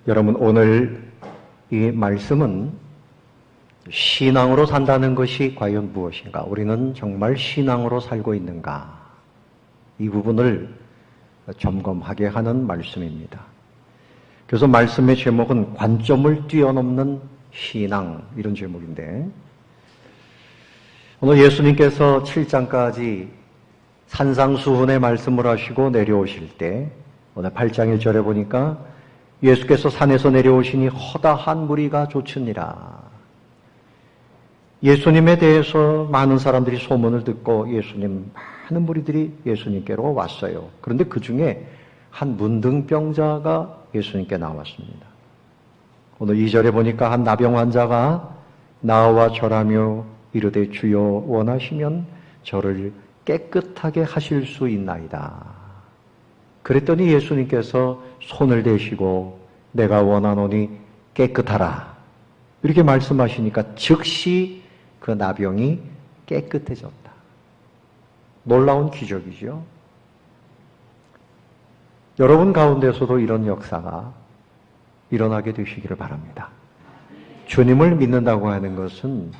여러분, 오늘 이 말씀은 신앙으로 산다는 것이 과연 무엇인가? 우리는 정말 신앙으로 살고 있는가? 이 부분을 점검하게 하는 말씀입니다. 그래서 말씀의 제목은 관점을 뛰어넘는 신앙, 이런 제목인데, 오늘 예수님께서 7장까지 산상수훈의 말씀을 하시고 내려오실 때, 오늘 8장 1절에 보니까 예수께서 산에서 내려오시니 허다한 무리가 좇으니라. 예수님에 대해서 많은 사람들이 소문을 듣고 많은 무리들이 예수님께로 왔어요. 그런데 그 중에 한 문둥병자가 예수님께 나왔습니다. 오늘 2절에 보니까 한 나병 환자가 나와 절하며 이르되 주여 원하시면 저를 깨끗하게 하실 수 있나이다. 그랬더니 예수님께서 손을 대시고 내가 원하노니 깨끗하라. 이렇게 말씀하시니까 즉시 그 나병이 깨끗해졌다. 놀라운 기적이죠. 여러분 가운데서도 이런 역사가 일어나게 되시기를 바랍니다. 주님을 믿는다고 하는 것은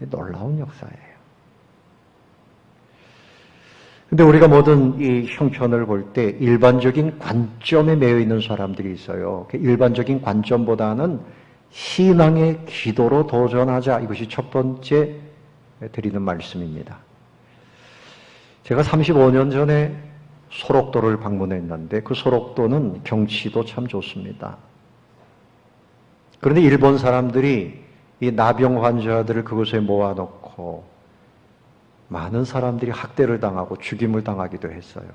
놀라운 역사예요. 근데 우리가 모든 이 형편을 볼 때 일반적인 관점에 매여 있는 사람들이 있어요. 일반적인 관점보다는 신앙의 기도로 도전하자. 이것이 첫 번째 드리는 말씀입니다. 제가 35년 전에 소록도를 방문했는데 그 소록도는 경치도 참 좋습니다. 그런데 일본 사람들이 이 나병 환자들을 그곳에 모아놓고 많은 사람들이 학대를 당하고 죽임을 당하기도 했어요.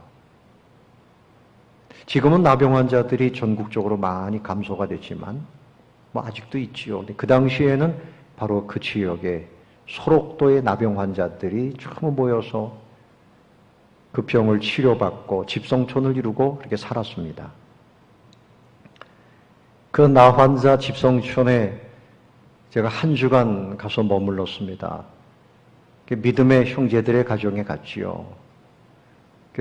지금은 나병 환자들이 전국적으로 많이 감소가 됐지만 아직도 있지요. 근데 그 당시에는 바로 그 지역에 소록도의 나병 환자들이 전부 모여서 그 병을 치료받고 집성촌을 이루고 그렇게 살았습니다. 그 나환자 집성촌에 제가 한 주간 가서 머물렀습니다. 믿음의 형제들의 가정에 갔지요.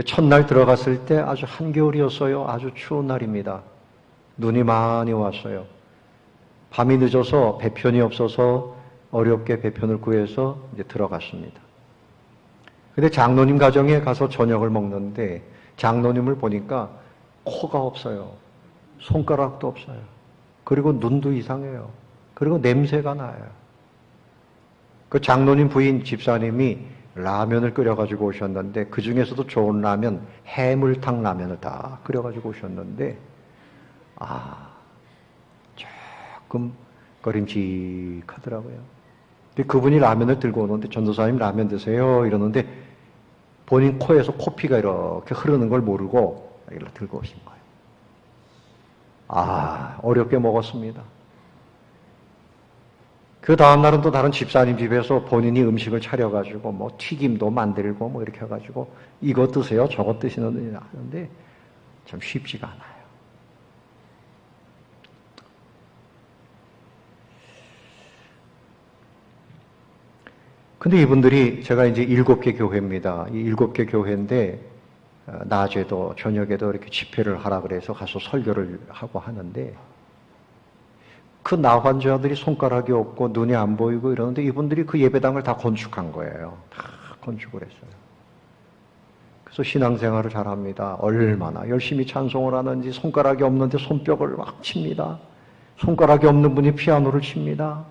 첫날 들어갔을 때 아주 한겨울이었어요. 아주 추운 날입니다. 눈이 많이 왔어요. 밤이 늦어서 배편이 없어서 어렵게 배편을 구해서 이제 들어갔습니다. 근데 장로님 가정에 가서 저녁을 먹는데 장로님을 보니까 코가 없어요. 손가락도 없어요. 그리고 눈도 이상해요. 그리고 냄새가 나요. 그 장로님 부인 집사님이 라면을 끓여가지고 오셨는데 그 중에서도 좋은 라면, 해물탕 라면을 다 끓여가지고 오셨는데 조금 거림직하더라고요. 근데 그분이 라면을 들고 오는데 전도사님 라면 드세요 이러는데 본인 코에서 코피가 이렇게 흐르는 걸 모르고 이렇게 들고 오신 거예요. 어렵게 먹었습니다. 그 다음날은 또 다른 집사님 집에서 본인이 음식을 차려가지고 튀김도 만들고 이렇게 해가지고 이거 드세요 저거 드시는 하는데 참 쉽지가 않아요. 근데 이분들이 제가 이제 7개 교회입니다. 이 7개 교회인데 낮에도 저녁에도 이렇게 집회를 하라 그래서 가서 설교를 하고 하는데 그 나환자들이 손가락이 없고 눈이 안 보이고 이러는데 이분들이 그 예배당을 다 건축한 거예요. 다 건축을 했어요. 그래서 신앙생활을 잘합니다. 얼마나 열심히 찬송을 하는지 손가락이 없는데 손뼉을 막 칩니다. 손가락이 없는 분이 피아노를 칩니다.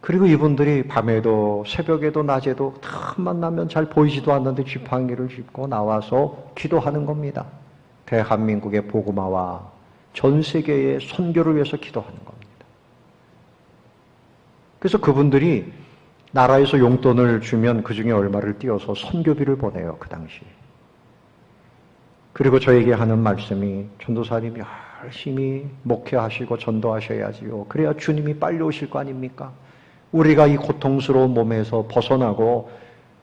그리고 이분들이 밤에도 새벽에도 낮에도 틈만 나면 잘 보이지도 않는데 지팡이를 짚고 나와서 기도하는 겁니다. 대한민국의 복음화와 전 세계의 선교를 위해서 기도하는 겁니다. 그래서 그분들이 나라에서 용돈을 주면 그 중에 얼마를 띄워서 선교비를 보내요, 그 당시에. 그리고 저에게 하는 말씀이 전도사님이 열심히 목회하시고 전도하셔야지요. 그래야 주님이 빨리 오실 거 아닙니까? 우리가 이 고통스러운 몸에서 벗어나고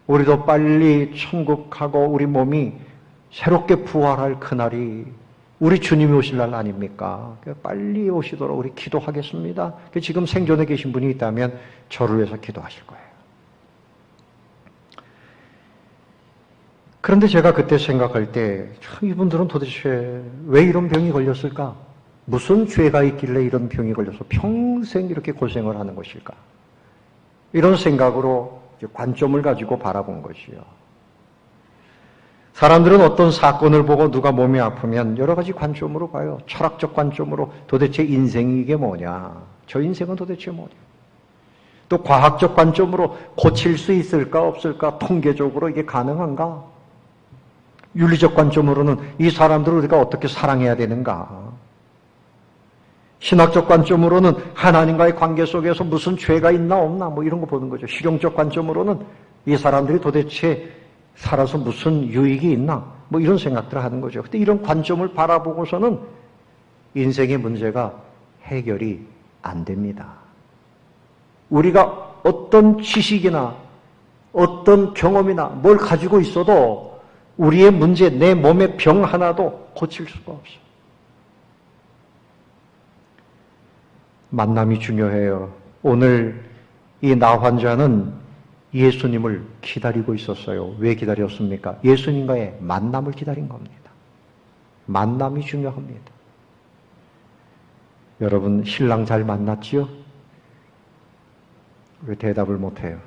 우리도 빨리 천국 가고 우리 몸이 새롭게 부활할 그날이 우리 주님이 오실 날 아닙니까? 빨리 오시도록 우리 기도하겠습니다. 지금 생존에 계신 분이 있다면 저를 위해서 기도하실 거예요. 그런데 제가 그때 생각할 때 이분들은 도대체 왜 이런 병이 걸렸을까? 무슨 죄가 있길래 이런 병이 걸려서 평생 이렇게 고생을 하는 것일까? 이런 생각으로 관점을 가지고 바라본 것이요. 사람들은 어떤 사건을 보고 누가 몸이 아프면 여러 가지 관점으로 봐요. 철학적 관점으로 도대체 인생이 이게 뭐냐? 저 인생은 도대체 뭐냐? 또 과학적 관점으로 고칠 수 있을까 없을까? 통계적으로 이게 가능한가? 윤리적 관점으로는 이 사람들을 우리가 어떻게 사랑해야 되는가? 신학적 관점으로는 하나님과의 관계 속에서 무슨 죄가 있나 없나 뭐 이런 거 보는 거죠. 실용적 관점으로는 이 사람들이 도대체 살아서 무슨 유익이 있나 뭐 이런 생각들을 하는 거죠. 근데 이런 관점을 바라보고서는 인생의 문제가 해결이 안 됩니다. 우리가 어떤 지식이나 어떤 경험이나 뭘 가지고 있어도 우리의 문제, 내 몸의 병 하나도 고칠 수가 없어요. 만남이 중요해요. 오늘 이 나 환자는 예수님을 기다리고 있었어요. 왜 기다렸습니까? 예수님과의 만남을 기다린 겁니다. 만남이 중요합니다. 여러분 신랑 잘 만났지요? 왜 대답을 못해요?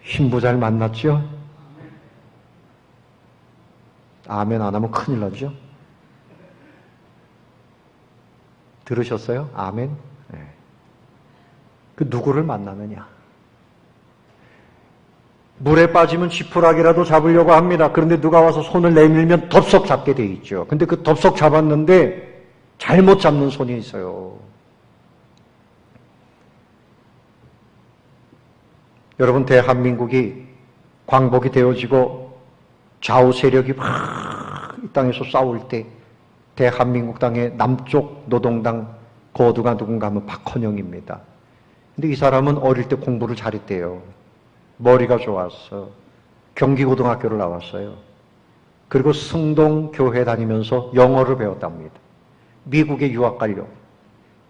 신부 잘 만났지요? 아멘 안 하면 큰일 나죠? 들으셨어요? 아멘? 네. 그 누구를 만나느냐? 물에 빠지면 지푸라기라도 잡으려고 합니다. 그런데 누가 와서 손을 내밀면 덥석 잡게 돼 있죠. 근데 그 덥석 잡았는데 잘못 잡는 손이 있어요. 여러분 대한민국이 광복이 되어지고 좌우 세력이 막 이 땅에서 싸울 때 대한민국 땅의 남쪽 노동당 거두가 누군가 하면 박헌영입니다. 근데 이 사람은 어릴 때 공부를 잘했대요. 머리가 좋았어. 경기고등학교를 나왔어요. 그리고 승동 교회 다니면서 영어를 배웠답니다. 미국에 유학 가려고.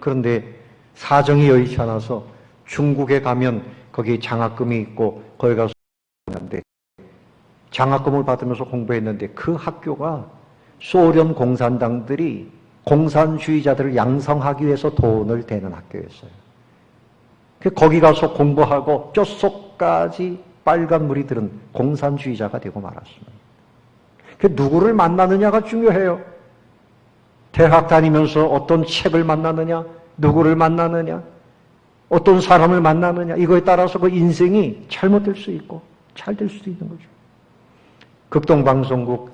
그런데 사정이 여의치 않아서 중국에 가면 거기 장학금이 있고 거기 가서 공부했는데 장학금을 받으면서 공부했는데 그 학교가 소련 공산당들이 공산주의자들을 양성하기 위해서 돈을 대는 학교였어요. 거기 가서 공부하고 뼛속까지 빨간 물이 들은 공산주의자가 되고 말았습니다. 누구를 만나느냐가 중요해요. 대학 다니면서 어떤 책을 만나느냐, 누구를 만나느냐, 어떤 사람을 만나느냐, 이거에 따라서 그 인생이 잘못될 수 있고 잘 될 수도 있는 거죠. 극동방송국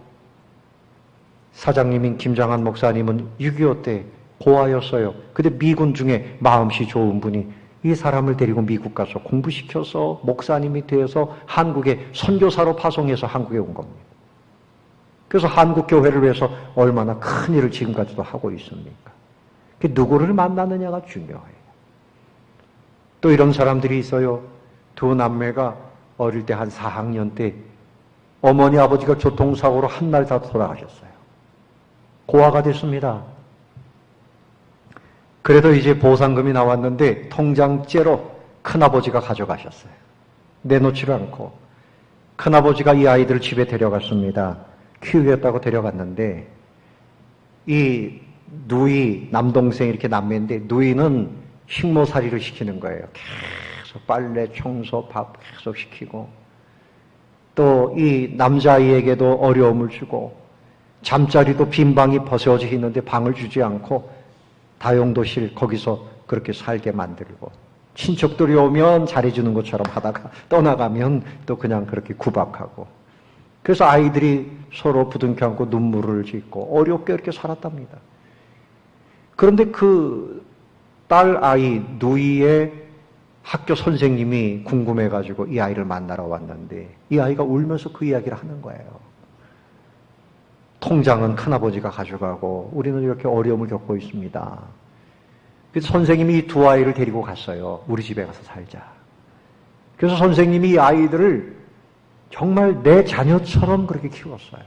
사장님인 김장한 목사님은 6.25 때 고아였어요. 근데 미군 중에 마음씨 좋은 분이 이 사람을 데리고 미국 가서 공부시켜서 목사님이 되어서 한국에 선교사로 파송해서 한국에 온 겁니다. 그래서 한국 교회를 위해서 얼마나 큰 일을 지금까지도 하고 있습니까? 누구를 만나느냐가 중요해요. 또 이런 사람들이 있어요. 두 남매가 어릴 때 한 4학년 때 어머니 아버지가 교통사고로 한 날 다 돌아가셨어요. 고아가 됐습니다. 그래도 이제 보상금이 나왔는데 통장째로 큰아버지가 가져가셨어요. 내놓지를 않고 큰아버지가 이 아이들을 집에 데려갔습니다. 키우겠다고 데려갔는데 이 누이 남동생 이렇게 남매인데 누이는 식모살이를 시키는 거예요. 계속 빨래 청소 밥 계속 시키고 또 이 남자아이에게도 어려움을 주고 잠자리도 빈 방이 버세어져 있는데 방을 주지 않고 다용도실 거기서 그렇게 살게 만들고 친척들이 오면 잘해주는 것처럼 하다가 떠나가면 또 그냥 그렇게 구박하고 그래서 아이들이 서로 부둥켜 안고 눈물을 짓고 어렵게 이렇게 살았답니다. 그런데 그 딸 아이 누이의 학교 선생님이 궁금해가지고 이 아이를 만나러 왔는데 이 아이가 울면서 그 이야기를 하는 거예요. 통장은 큰아버지가 가져가고 우리는 이렇게 어려움을 겪고 있습니다. 그래서 선생님이 이 두 아이를 데리고 갔어요. 우리 집에 가서 살자. 그래서 선생님이 이 아이들을 정말 내 자녀처럼 그렇게 키웠어요.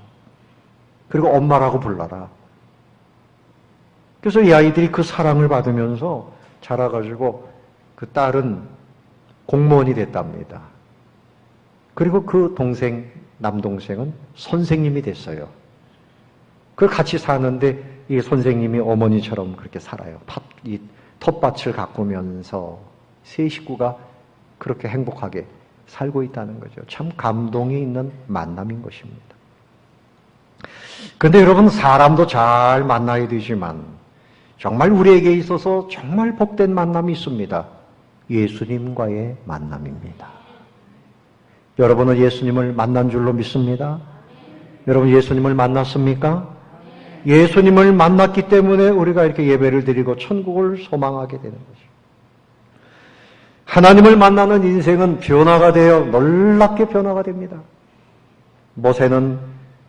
그리고 엄마라고 불러라. 그래서 이 아이들이 그 사랑을 받으면서 자라가지고 그 딸은 공무원이 됐답니다. 그리고 그 동생, 남동생은 선생님이 됐어요. 그걸 같이 사는데 이 선생님이 어머니처럼 그렇게 살아요. 이 텃밭을 가꾸면서 세 식구가 그렇게 행복하게 살고 있다는 거죠. 참 감동이 있는 만남인 것입니다. 그런데 여러분, 사람도 잘 만나야 되지만 정말 우리에게 있어서 정말 복된 만남이 있습니다. 예수님과의 만남입니다. 여러분은 예수님을 만난 줄로 믿습니다. 여러분, 예수님을 만났습니까? 예수님을 만났기 때문에 우리가 이렇게 예배를 드리고 천국을 소망하게 되는 거죠. 하나님을 만나는 인생은 변화가 되어 놀랍게 변화가 됩니다. 모세는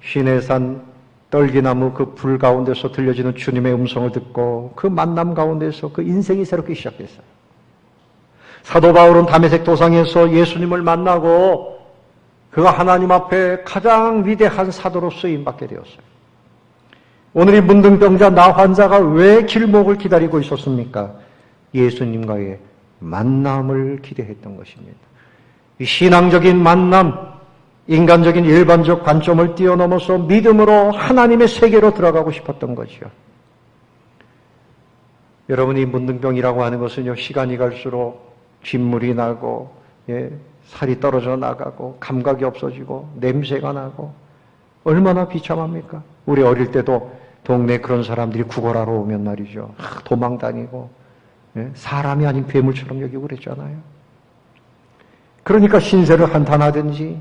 시내산 떨기나무 그 불 가운데서 들려지는 주님의 음성을 듣고 그 만남 가운데서 그 인생이 새롭게 시작됐어요. 사도 바울은 다메섹 도상에서 예수님을 만나고 그가 하나님 앞에 가장 위대한 사도로 쓰임받게 되었어요. 오늘 이 문둥병자 나 환자가 왜 길목을 기다리고 있었습니까? 예수님과의 만남을 기대했던 것입니다. 이 신앙적인 만남, 인간적인 일반적 관점을 뛰어넘어서 믿음으로 하나님의 세계로 들어가고 싶었던 거죠. 여러분, 이 문둥병이라고 하는 것은요, 시간이 갈수록 진물이 나고, 살이 떨어져 나가고, 감각이 없어지고, 냄새가 나고, 얼마나 비참합니까? 우리 어릴 때도 동네 그런 사람들이 구걸하러 오면 말이죠. 도망 다니고, 사람이 아닌 괴물처럼 여기고 그랬잖아요. 그러니까 신세를 한탄하든지,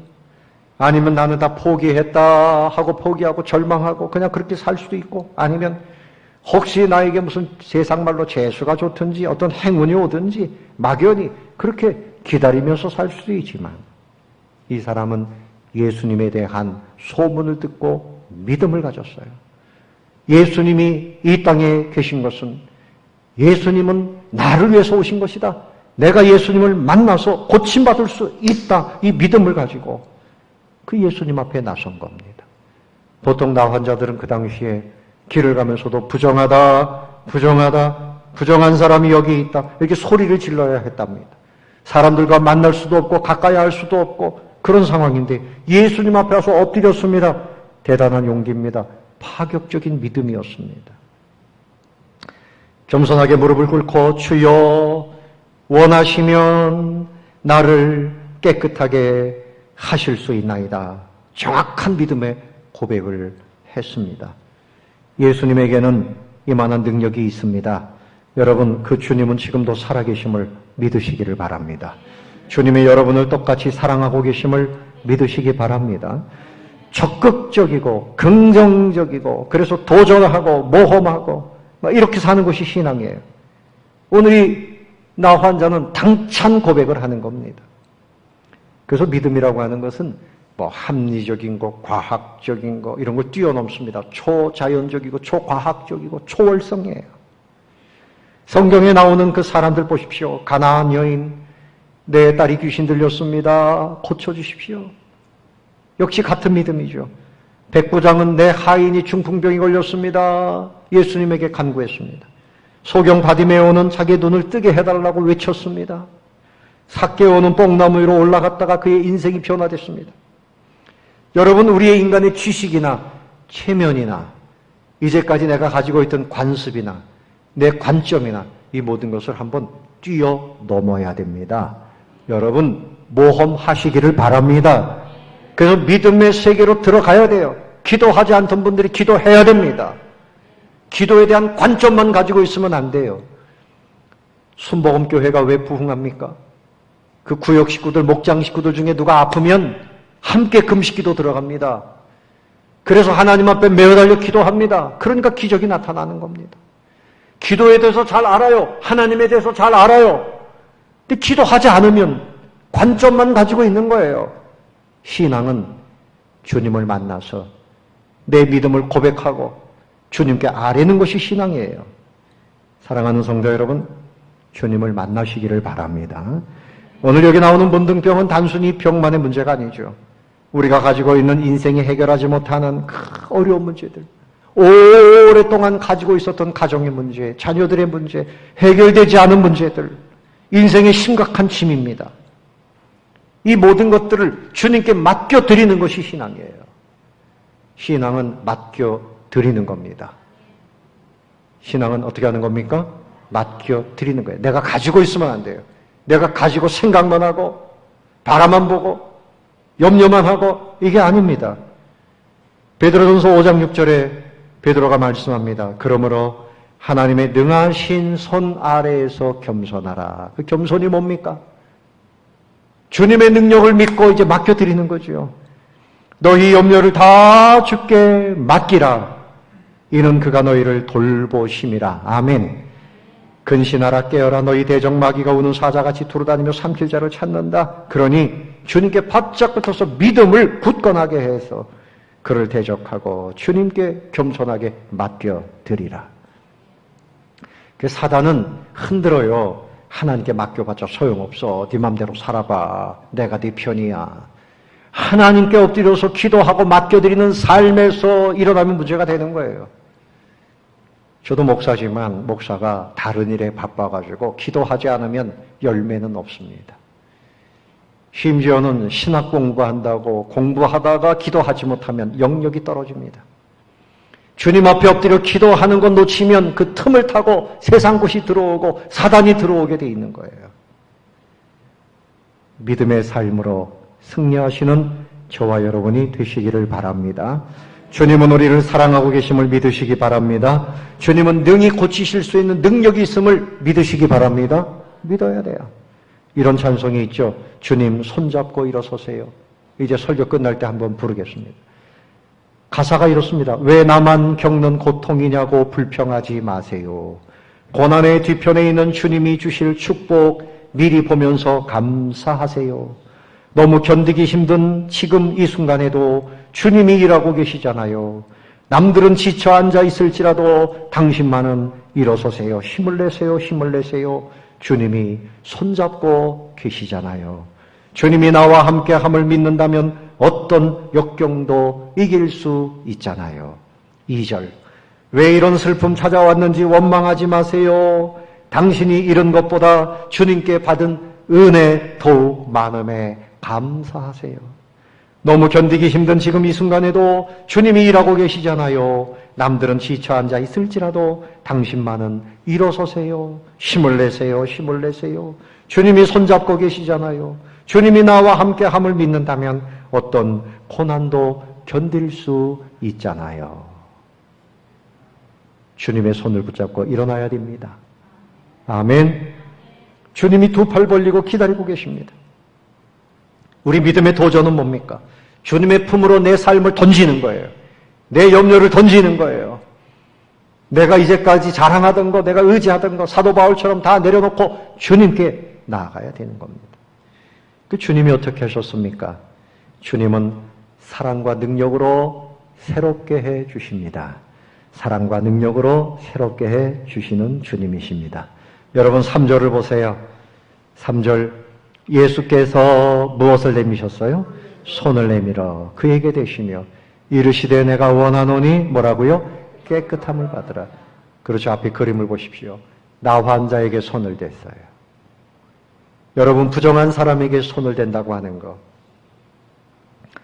아니면 나는 다 포기했다 하고 포기하고 절망하고 그냥 그렇게 살 수도 있고, 아니면 혹시 나에게 무슨 세상 말로 재수가 좋든지 어떤 행운이 오든지 막연히 그렇게 기다리면서 살 수도 있지만, 이 사람은 예수님에 대한 소문을 듣고 믿음을 가졌어요. 예수님이 이 땅에 계신 것은, 예수님은 나를 위해서 오신 것이다. 내가 예수님을 만나서 고침받을 수 있다. 이 믿음을 가지고 그 예수님 앞에 나선 겁니다. 보통 나 환자들은 그 당시에 길을 가면서도 부정하다, 부정한 사람이 여기 있다, 이렇게 소리를 질러야 했답니다. 사람들과 만날 수도 없고 가까이 할 수도 없고 그런 상황인데 예수님 앞에 와서 엎드렸습니다. 대단한 용기입니다. 파격적인 믿음이었습니다. 겸손하게 무릎을 꿇고 주여 원하시면 나를 깨끗하게 하실 수 있나이다. 정확한 믿음의 고백을 했습니다. 예수님에게는 이만한 능력이 있습니다. 여러분, 그 주님은 지금도 살아계심을 믿으시기를 바랍니다. 주님이 여러분을 똑같이 사랑하고 계심을 믿으시기 바랍니다. 적극적이고 긍정적이고 그래서 도전하고 모험하고 이렇게 사는 것이 신앙이에요. 오늘 이 나 환자는 당찬 고백을 하는 겁니다. 그래서 믿음이라고 하는 것은 뭐 합리적인 거, 과학적인 거 이런 걸 뛰어넘습니다. 초자연적이고 초과학적이고 초월성이에요. 성경에 나오는 그 사람들 보십시오. 가나안 여인, 내 딸이 귀신 들렸습니다. 고쳐주십시오. 역시 같은 믿음이죠. 백부장은 내 하인이 중풍병이 걸렸습니다. 예수님에게 간구했습니다. 소경 바디메오는 자기 눈을 뜨게 해달라고 외쳤습니다. 삭개오는 뽕나무 위로 올라갔다가 그의 인생이 변화됐습니다. 여러분, 우리의 인간의 지식이나 체면이나 이제까지 내가 가지고 있던 관습이나 내 관점이나 이 모든 것을 한번 뛰어넘어야 됩니다. 여러분, 모험하시기를 바랍니다. 그래서 믿음의 세계로 들어가야 돼요. 기도하지 않던 분들이 기도해야 됩니다. 기도에 대한 관점만 가지고 있으면 안 돼요. 순복음교회가 왜 부흥합니까? 그 구역 식구들, 목장 식구들 중에 누가 아프면 함께 금식기도 들어갑니다. 그래서 하나님 앞에 매어달려 기도합니다. 그러니까 기적이 나타나는 겁니다. 기도에 대해서 잘 알아요. 하나님에 대해서 잘 알아요. 근데 기도하지 않으면 관점만 가지고 있는 거예요. 신앙은 주님을 만나서 내 믿음을 고백하고 주님께 아뢰는 것이 신앙이에요. 사랑하는 성도 여러분, 주님을 만나시기를 바랍니다. 오늘 여기 나오는 문둥병은 단순히 병만의 문제가 아니죠. 우리가 가지고 있는 인생이 해결하지 못하는 어려운 문제들, 오랫동안 가지고 있었던 가정의 문제, 자녀들의 문제, 해결되지 않은 문제들, 인생의 심각한 짐입니다. 이 모든 것들을 주님께 맡겨드리는 것이 신앙이에요. 신앙은 맡겨드리는 겁니다. 신앙은 어떻게 하는 겁니까? 맡겨드리는 거예요. 내가 가지고 있으면 안 돼요. 내가 가지고 생각만 하고 바라만 보고 염려만 하고 이게 아닙니다. 베드로전서 5장 6절에 베드로가 말씀합니다. 그러므로 하나님의 능하신 손 아래에서 겸손하라. 그 겸손이 뭡니까? 주님의 능력을 믿고 이제 맡겨드리는 거죠. 너희 염려를 다 주께 맡기라. 이는 그가 너희를 돌보심이라. 아멘. 근신하라 깨어라. 너희 대적마귀가 우는 사자같이 두루다니며 삼킬 자를 찾는다. 그러니 주님께 바짝 붙어서 믿음을 굳건하게 해서 그를 대적하고 주님께 겸손하게 맡겨드리라. 사단은 흔들어요. 하나님께 맡겨봤자 소용없어. 네 맘대로 살아봐. 내가 네 편이야. 하나님께 엎드려서 기도하고 맡겨드리는 삶에서 일어나면 문제가 되는 거예요. 저도 목사지만 목사가 다른 일에 바빠가지고 기도하지 않으면 열매는 없습니다. 심지어는 신학 공부한다고 공부하다가 기도하지 못하면 영역이 떨어집니다. 주님 앞에 엎드려 기도하는 것 놓치면 그 틈을 타고 세상 것이 들어오고 사단이 들어오게 돼 있는 거예요. 믿음의 삶으로 승리하시는 저와 여러분이 되시기를 바랍니다. 주님은 우리를 사랑하고 계심을 믿으시기 바랍니다. 주님은 능히 고치실 수 있는 능력이 있음을 믿으시기 바랍니다. 믿어야 돼요. 이런 찬송이 있죠. 주님 손잡고 일어서세요. 이제 설교 끝날 때 한번 부르겠습니다. 가사가 이렇습니다. 왜 나만 겪는 고통이냐고 불평하지 마세요. 고난의 뒤편에 있는 주님이 주실 축복 미리 보면서 감사하세요. 너무 견디기 힘든 지금 이 순간에도 주님이 일하고 계시잖아요. 남들은 지쳐 앉아 있을지라도 당신만은 일어서세요. 힘을 내세요. 힘을 내세요. 주님이 손잡고 계시잖아요. 주님이 나와 함께함을 믿는다면 어떤 역경도 이길 수 있잖아요. 2절. 왜 이런 슬픔 찾아왔는지 원망하지 마세요. 당신이 잃은 것보다 주님께 받은 은혜 더욱 많음에 감사하세요. 너무 견디기 힘든 지금 이 순간에도 주님이 일하고 계시잖아요. 남들은 지쳐 앉아 있을지라도 당신만은 일어서세요. 힘을 내세요. 힘을 내세요. 주님이 손잡고 계시잖아요. 주님이 나와 함께함을 믿는다면 어떤 고난도 견딜 수 있잖아요. 주님의 손을 붙잡고 일어나야 됩니다. 아멘. 주님이 두 팔 벌리고 기다리고 계십니다. 우리 믿음의 도전은 뭡니까? 주님의 품으로 내 삶을 던지는 거예요. 내 염려를 던지는 거예요. 내가 이제까지 자랑하던 거, 내가 의지하던 거, 사도 바울처럼 다 내려놓고 주님께 나아가야 되는 겁니다. 그 주님이 어떻게 하셨습니까? 주님은 사랑과 능력으로 새롭게 해 주십니다. 사랑과 능력으로 새롭게 해 주시는 주님이십니다. 여러분 3절을 보세요. 3절 예수께서 무엇을 내미셨어요? 손을 내밀어 그에게 대시며 이르시되 내가 원하노니 뭐라고요? 깨끗함을 받으라. 그렇죠. 앞에 그림을 보십시오. 나 환자에게 손을 댔어요. 여러분 부정한 사람에게 손을 댄다고 하는 거,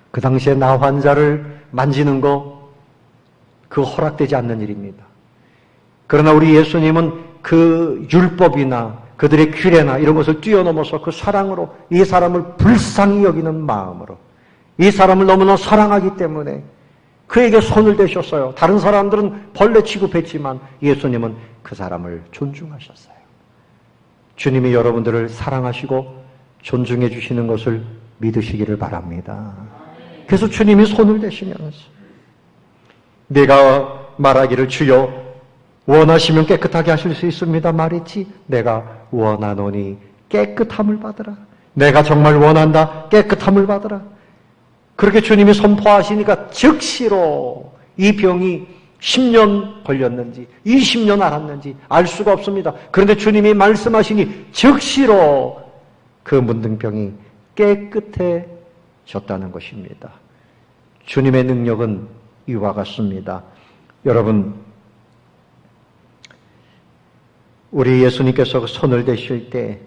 그 당시에 나 환자를 만지는 거, 그거 허락되지 않는 일입니다. 그러나 우리 예수님은 그 율법이나 그들의 규례나 이런 것을 뛰어넘어서 그 사랑으로 이 사람을 불쌍히 여기는 마음으로 이 사람을 너무나 사랑하기 때문에 그에게 손을 대셨어요. 다른 사람들은 벌레 취급했지만 예수님은 그 사람을 존중하셨어요. 주님이 여러분들을 사랑하시고 존중해 주시는 것을 믿으시기를 바랍니다. 그래서 주님이 손을 대시면서 내가 말하기를 주여 원하시면 깨끗하게 하실 수 있습니다 말했지. 내가 원하노니 깨끗함을 받으라. 내가 정말 원한다. 깨끗함을 받으라. 그렇게 주님이 선포하시니까 즉시로 이 병이 10년 걸렸는지 20년 앓았는지 알 수가 없습니다. 그런데 주님이 말씀하시니 즉시로 그 문둥병이 깨끗해졌다는 것입니다. 주님의 능력은 이와 같습니다. 여러분, 우리 예수님께서 손을 대실 때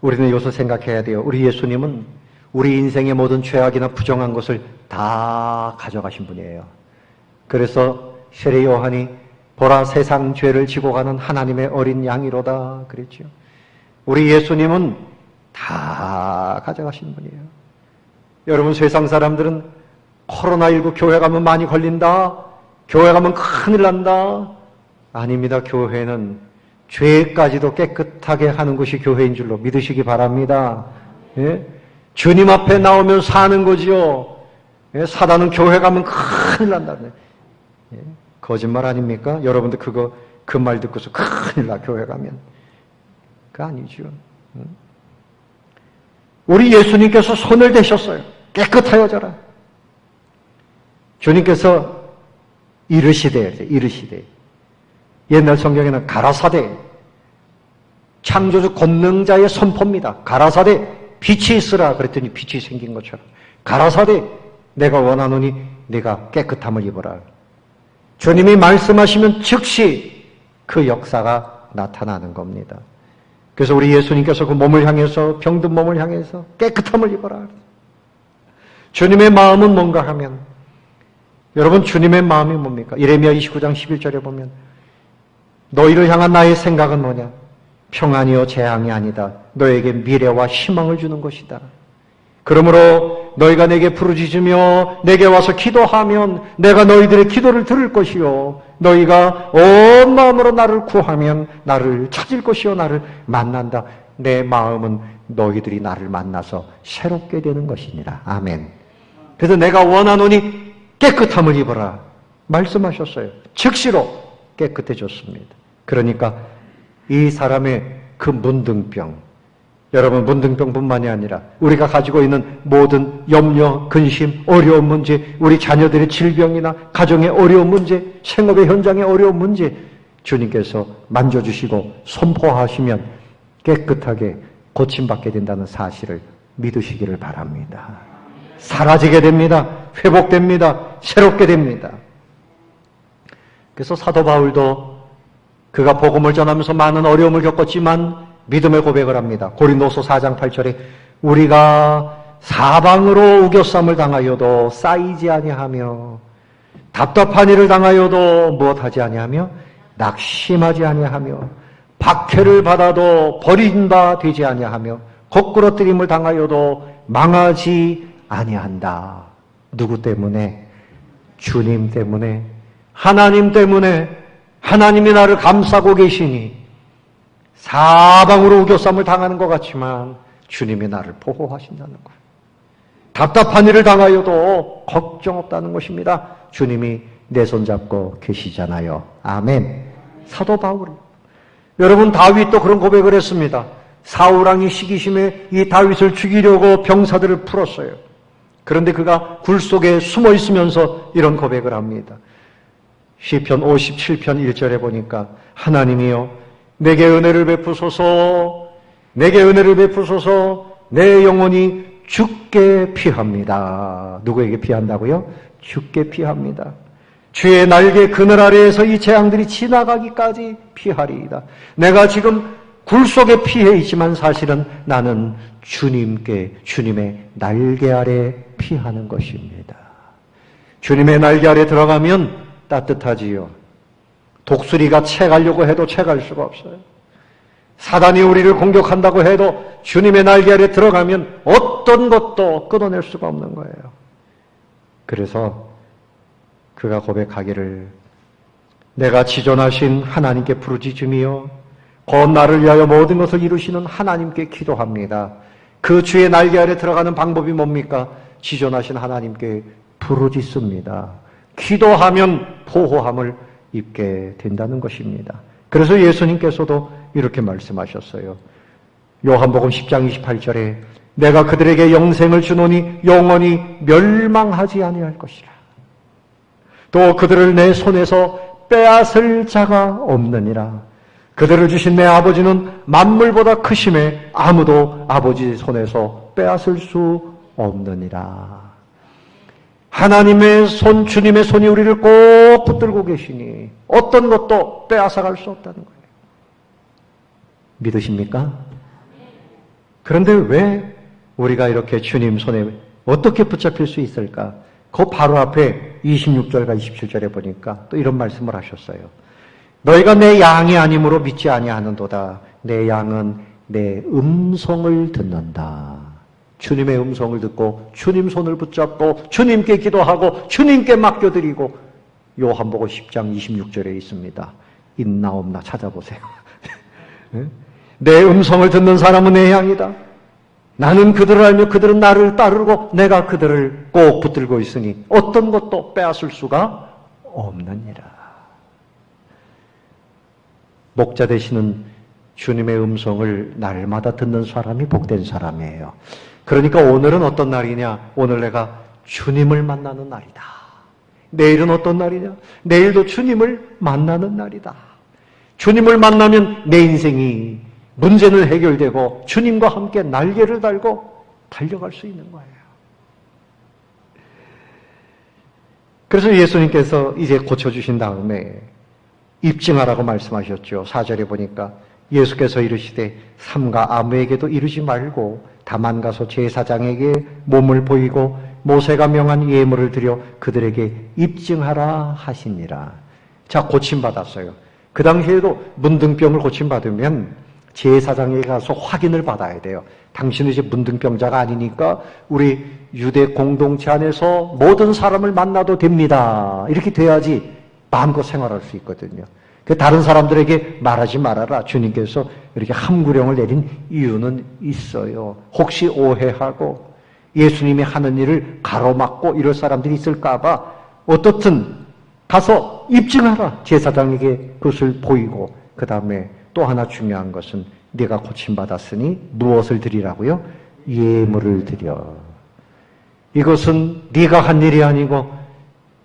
우리는 이것을 생각해야 돼요. 우리 예수님은 우리 인생의 모든 죄악이나 부정한 것을 다 가져가신 분이에요. 그래서 세례 요한이 보라 세상 죄를 지고 가는 하나님의 어린 양이로다 그랬죠. 우리 예수님은 다 가져가신 분이에요. 여러분, 세상 사람들은 코로나19 교회 가면 많이 걸린다, 교회 가면 큰일 난다. 아닙니다. 교회는 죄까지도 깨끗하게 하는 것이 교회인 줄로 믿으시기 바랍니다. 예? 주님 앞에 나오면 사는 거지요. 예? 사단은 교회 가면 큰일 난다. 예? 거짓말 아닙니까? 여러분들 그 말 듣고서 큰일 나, 교회 가면. 그거 아니죠. 우리 예수님께서 손을 대셨어요. 깨끗하여져라. 주님께서 이르시되. 옛날 성경에는 가라사대, 창조주 권능자의 선포입니다. 가라사대, 빛이 있으라 그랬더니 빛이 생긴 것처럼. 가라사대, 내가 원하노니 네가 깨끗함을 입어라. 주님이 말씀하시면 즉시 그 역사가 나타나는 겁니다. 그래서 우리 예수님께서 그 몸을 향해서, 병든 몸을 향해서 깨끗함을 입어라. 주님의 마음은 뭔가 하면, 여러분, 주님의 마음이 뭡니까? 이레미야 29장 11절에 보면 너희를 향한 나의 생각은 뭐냐? 평안이요 재앙이 아니다. 너에게 미래와 희망을 주는 것이다. 그러므로 너희가 내게 부르짖으며 내게 와서 기도하면 내가 너희들의 기도를 들을 것이요, 너희가 온 마음으로 나를 구하면 나를 찾을 것이요, 나를 만난다. 내 마음은 너희들이 나를 만나서 새롭게 되는 것이니라. 아멘. 그래서 내가 원하노니 깨끗함을 입어라 말씀하셨어요. 즉시로 깨끗해졌습니다. 그러니까 이 사람의 그 문둥병, 여러분, 문둥병뿐만이 아니라 우리가 가지고 있는 모든 염려, 근심, 어려운 문제, 우리 자녀들의 질병이나 가정의 어려운 문제, 생업의 현장의 어려운 문제, 주님께서 만져주시고 선포하시면 깨끗하게 고침받게 된다는 사실을 믿으시기를 바랍니다. 사라지게 됩니다. 회복됩니다. 새롭게 됩니다. 그래서 사도 바울도 그가 복음을 전하면서 많은 어려움을 겪었지만 믿음의 고백을 합니다. 고린도서 4장 8절에 우리가 사방으로 우겨쌈을 당하여도 쌓이지 아니하며 답답한 일을 당하여도 무엇하지 아니하며 낙심하지 아니하며 박해를 받아도 버린 바 되지 아니하며 거꾸러뜨림을 당하여도 망하지 아니한다. 누구 때문에? 주님 때문에, 하나님 때문에. 하나님이 나를 감싸고 계시니 사방으로 우겨쌈을 당하는 것 같지만 주님이 나를 보호하신다는 거예요. 답답한 일을 당하여도 걱정 없다는 것입니다. 주님이 내 손 잡고 계시잖아요. 아멘. 사도 바울, 여러분, 다윗도 그런 고백을 했습니다. 사울왕이 시기심에 이 다윗을 죽이려고 병사들을 풀었어요. 그런데 그가 굴 속에 숨어 있으면서 이런 고백을 합니다. 시편 57편 1절에 보니까 하나님이여 내게 은혜를 베푸소서, 내게 은혜를 베푸소서, 내 영혼이 주께 피합니다. 누구에게 피한다고요? 주께 피합니다. 주의 날개 그늘 아래에서 이 재앙들이 지나가기까지 피하리이다. 내가 지금 굴 속에 피해 있지만 사실은 나는 주님의 날개 아래 피하는 것입니다. 주님의 날개 아래 들어가면 따뜻하지요. 독수리가 채가려고 해도 채갈 수가 없어요. 사단이 우리를 공격한다고 해도 주님의 날개 아래 들어가면 어떤 것도 끊어낼 수가 없는 거예요. 그래서 그가 고백하기를 내가 지존하신 하나님께 부르짖으며 곧 나를 위하여 모든 것을 이루시는 하나님께 기도합니다. 그 주의 날개 아래 들어가는 방법이 뭡니까? 지존하신 하나님께 부르짖습니다. 기도하면 보호함을 입게 된다는 것입니다. 그래서 예수님께서도 이렇게 말씀하셨어요. 요한복음 10장 28절에 내가 그들에게 영생을 주노니 영원히 멸망하지 아니할 것이라. 또 그들을 내 손에서 빼앗을 자가 없느니라. 그들을 주신 내 아버지는 만물보다 크심에 아무도 아버지 손에서 빼앗을 수 없느니라. 하나님의 손, 주님의 손이 우리를 꼭 붙들고 계시니 어떤 것도 빼앗아갈 수 없다는 거예요. 믿으십니까? 그런데 왜 우리가 이렇게 주님 손에 어떻게 붙잡힐 수 있을까? 그 바로 앞에 26절과 27절에 보니까 또 이런 말씀을 하셨어요. 너희가 내 양이 아니므로 믿지 아니하는도다. 내 양은 내 음성을 듣는다. 주님의 음성을 듣고 주님 손을 붙잡고 주님께 기도하고 주님께 맡겨드리고 요한복음 10장 26절에 있습니다. 있나 없나 찾아보세요. 내 음성을 듣는 사람은 내 양이다. 나는 그들을 알며 그들은 나를 따르고 내가 그들을 꼭 붙들고 있으니 어떤 것도 빼앗을 수가 없느니라. 목자 되시는 주님의 음성을 날마다 듣는 사람이 복된 사람이에요. 그러니까 오늘은 어떤 날이냐? 오늘 내가 주님을 만나는 날이다. 내일은 어떤 날이냐? 내일도 주님을 만나는 날이다. 주님을 만나면 내 인생이 문제는 해결되고 주님과 함께 날개를 달고 달려갈 수 있는 거예요. 그래서 예수님께서 이제 고쳐주신 다음에 입증하라고 말씀하셨죠. 4절에 보니까 예수께서 이르시되 삼가 아무에게도 이르지 말고 다만 가서 제사장에게 몸을 보이고 모세가 명한 예물을 드려 그들에게 입증하라 하시니라. 자, 고침받았어요. 그 당시에도 문둥병을 고침받으면 제사장에게 가서 확인을 받아야 돼요. 당신은 이제 문둥병자가 아니니까 우리 유대 공동체 안에서 모든 사람을 만나도 됩니다. 이렇게 돼야지 마음껏 생활할 수 있거든요. 다른 사람들에게 말하지 말아라. 주님께서 이렇게 함구령을 내린 이유는 있어요. 혹시 오해하고 예수님이 하는 일을 가로막고 이럴 사람들이 있을까 봐 어떻든 가서 입증하라. 제사장에게 그것을 보이고 그 다음에 또 하나 중요한 것은 네가 고침받았으니 무엇을 드리라고요? 예물을 드려. 이것은 네가 한 일이 아니고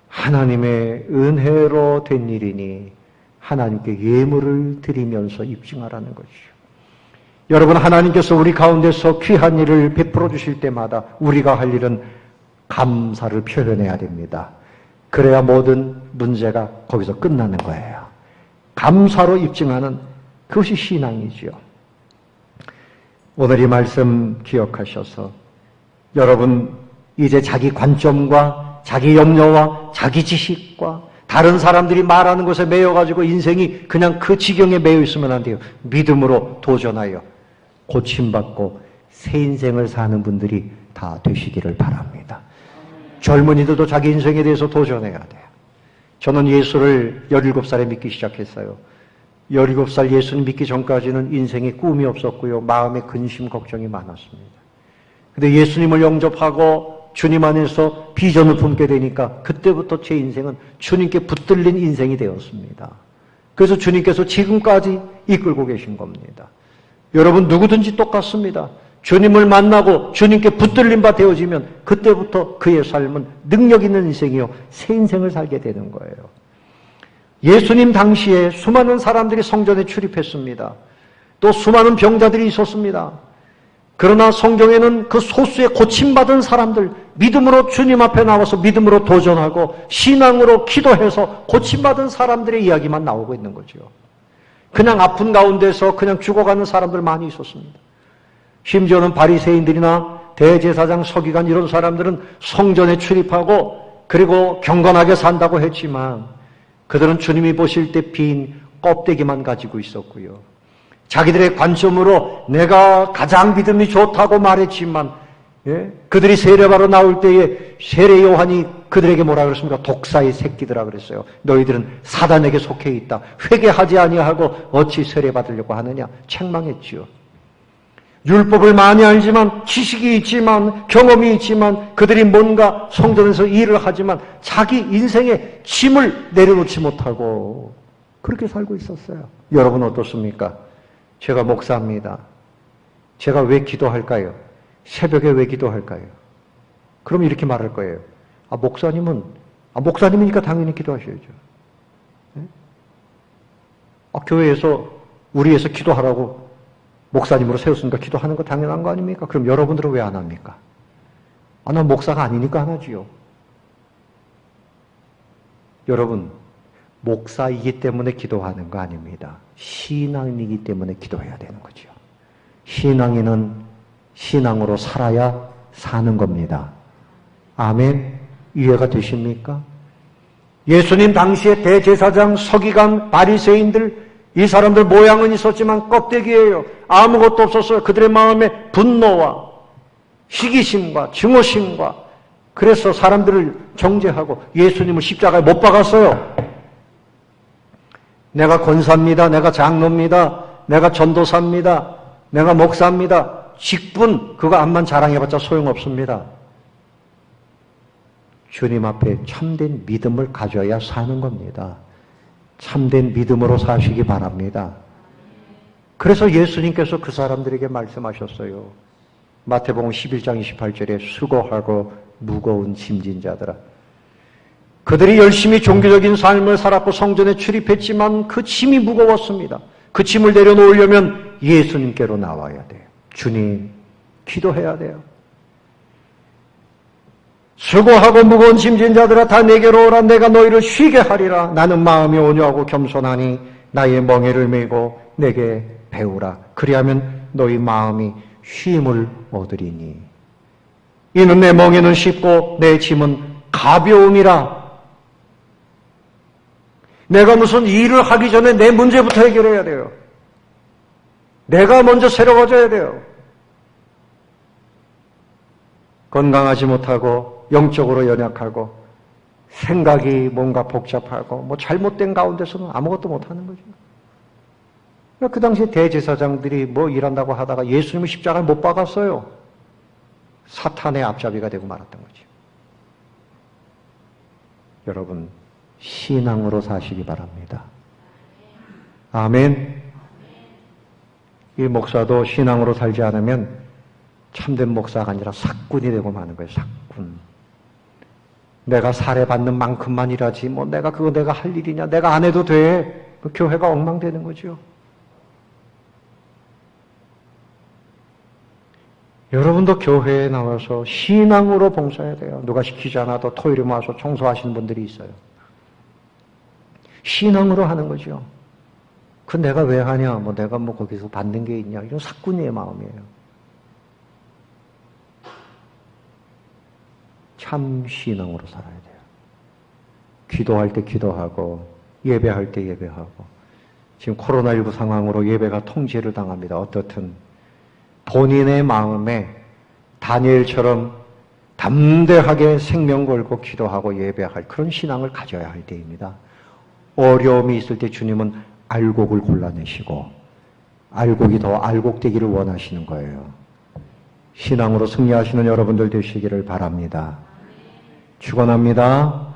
하나님의 은혜로 된 일이니 하나님께 예물을 드리면서 입증하라는 것이죠. 여러분, 하나님께서 우리 가운데서 귀한 일을 베풀어 주실 때마다 우리가 할 일은 감사를 표현해야 됩니다. 그래야 모든 문제가 거기서 끝나는 거예요. 감사로 입증하는 그것이 신앙이지요. 오늘 이 말씀 기억하셔서 여러분 이제 자기 관점과 자기 염려와 자기 지식과 다른 사람들이 말하는 것에 매여가지고 인생이 그냥 그 지경에 매여 있으면 안 돼요. 믿음으로 도전하여 고침받고 새 인생을 사는 분들이 다 되시기를 바랍니다. 젊은이들도 자기 인생에 대해서 도전해야 돼요. 저는 예수를 17살에 믿기 시작했어요. 17살 예수를 믿기 전까지는 인생에 꿈이 없었고요. 마음에 근심, 걱정이 많았습니다. 근데 예수님을 영접하고 주님 안에서 비전을 품게 되니까 그때부터 제 인생은 주님께 붙들린 인생이 되었습니다. 그래서 주님께서 지금까지 이끌고 계신 겁니다. 여러분 누구든지 똑같습니다. 주님을 만나고 주님께 붙들린 바 되어지면 그때부터 그의 삶은 능력 있는 인생이요. 새 인생을 살게 되는 거예요. 예수님 당시에 수많은 사람들이 성전에 출입했습니다. 또 수많은 병자들이 있었습니다. 그러나 성경에는 그 소수의 고침받은 사람들, 믿음으로 주님 앞에 나와서 믿음으로 도전하고 신앙으로 기도해서 고침받은 사람들의 이야기만 나오고 있는 거죠. 그냥 아픈 가운데서 그냥 죽어가는 사람들 많이 있었습니다. 심지어는 바리새인들이나 대제사장, 서기관 이런 사람들은 성전에 출입하고 그리고 경건하게 산다고 했지만 그들은 주님이 보실 때 빈 껍데기만 가지고 있었고요. 자기들의 관점으로 내가 가장 믿음이 좋다고 말했지만 그들이 세례바로 나올 때에 세례 요한이 그들에게 뭐라 그랬습니까? 독사의 새끼들아 그랬어요. 너희들은 사단에게 속해 있다. 회개하지 아니하고 어찌 세례 받으려고 하느냐? 책망했지요. 율법을 많이 알지만 지식이 있지만 경험이 있지만 그들이 뭔가 성전에서 일을 하지만 자기 인생의 짐을 내려놓지 못하고 그렇게 살고 있었어요. 여러분 어떻습니까? 제가 목사입니다. 제가 왜 기도할까요? 새벽에 왜 기도할까요? 그럼 이렇게 말할 거예요. 목사님이니까 당연히 기도하셔야죠. 교회에서 우리에서 기도하라고 목사님으로 세웠으니까 기도하는 거 당연한 거 아닙니까? 그럼 여러분들은 왜 안 합니까? 난 목사가 아니니까 안 하지요. 여러분, 목사이기 때문에 기도하는 거 아닙니다. 신앙이기 때문에 기도해야 되는 거죠. 신앙인은 신앙으로 살아야 사는 겁니다. 아멘? 이해가 되십니까? 예수님 당시에 대제사장, 서기관, 바리새인들, 이 사람들 모양은 있었지만 껍데기예요. 아무것도 없었어요. 그들의 마음에 분노와 시기심과 증오심과, 그래서 사람들을 정죄하고 예수님을 십자가에 못 박았어요. 내가 권사입니다. 내가 장로입니다. 내가 전도사입니다. 내가 목사입니다. 직분 그거 암만 자랑해봤자 소용없습니다. 주님 앞에 참된 믿음을 가져야 사는 겁니다. 참된 믿음으로 사시기 바랍니다. 그래서 예수님께서 그 사람들에게 말씀하셨어요. 마태복음 11장 28절에 수고하고 무거운 짐진 자들아. 그들이 열심히 종교적인 삶을 살았고 성전에 출입했지만 그 짐이 무거웠습니다. 그 짐을 내려놓으려면 예수님께로 나와야 돼요. 주님, 기도해야 돼요. 수고하고 무거운 짐진 자들아 다 내게로 오라. 내가 너희를 쉬게 하리라. 나는 마음이 온유하고 겸손하니 나의 멍에를 메고 내게 배우라. 그리하면 너희 마음이 쉼을 얻으리니 이는 내 멍에는 쉽고 내 짐은 가벼움이라. 내가 무슨 일을 하기 전에 내 문제부터 해결해야 돼요. 내가 먼저 새로워져야 돼요. 건강하지 못하고 영적으로 연약하고 생각이 뭔가 복잡하고 뭐 잘못된 가운데서는 아무것도 못하는 거죠. 그 당시에 대제사장들이 뭐 일한다고 하다가 예수님을 십자가에 못 박았어요. 사탄의 앞잡이가 되고 말았던 거죠. 여러분, 신앙으로 사시기 바랍니다. 아멘. 이 목사도 신앙으로 살지 않으면 참된 목사가 아니라 삭군이 되고 마는 거예요. 삭군. 내가 살해받는 만큼만 일하지 뭐 내가 할 일이냐, 내가 안 해도 돼. 그 교회가 엉망되는 거죠. 여러분도 교회에 나와서 신앙으로 봉사해야 돼요. 누가 시키지 않아도 토요일에 모아서 청소하시는 분들이 있어요. 신앙으로 하는 거죠. 그 내가 왜 하냐, 뭐 내가 뭐 거기서 받는 게 있냐, 이런 삭군의 마음이에요. 참 신앙으로 살아야 돼요. 기도할 때 기도하고 예배할 때 예배하고. 지금 코로나19 상황으로 예배가 통제를 당합니다. 어떻든 본인의 마음에 다니엘처럼 담대하게 생명 걸고 기도하고 예배할 그런 신앙을 가져야 할 때입니다. 어려움이 있을 때 주님은 알곡을 골라내시고 알곡이 더 알곡되기를 원하시는 거예요. 신앙으로 승리하시는 여러분들 되시기를 바랍니다. 축원합니다.